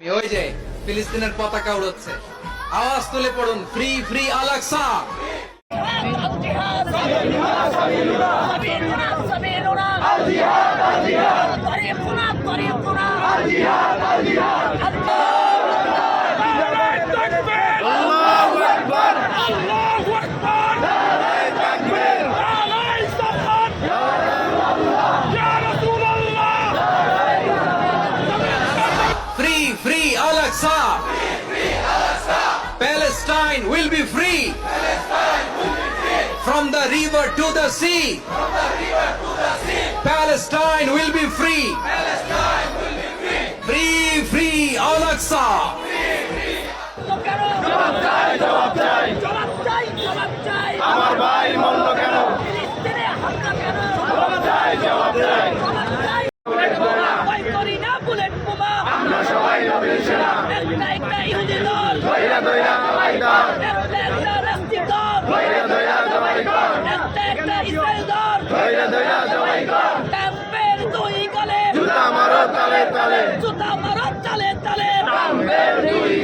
ওই যে ফিলিস্তিনের পতাকা উড়ছে, আওয়াজ তুলে পড়ুন, free free Al Aqsa. Free, free Al-Aqsa. Palestine will be free. From the river to the sea. Palestine will be free. Free, free Al-Aqsa. আমার ভাই মরল কেন? ফিলিস্তিনে হামলা কেন? জবাব চাই, জবাব চাই। ভয় করি না বুলেট বোমা। আমরা সবাই নবীর সেনা। একটা ইহুদি দল। দইরা দইরা জবাই কর। একটা রাস্তি দল। দইরা দইরা জবাই কর। একটা ইসরায়েল দল। দইরা দইরা জবাই কর। ট্যাম্পের দুই গলে। জুতা মারো তালে তালে। জুতা মারো তালে তালে। ট্যাম্পের দুই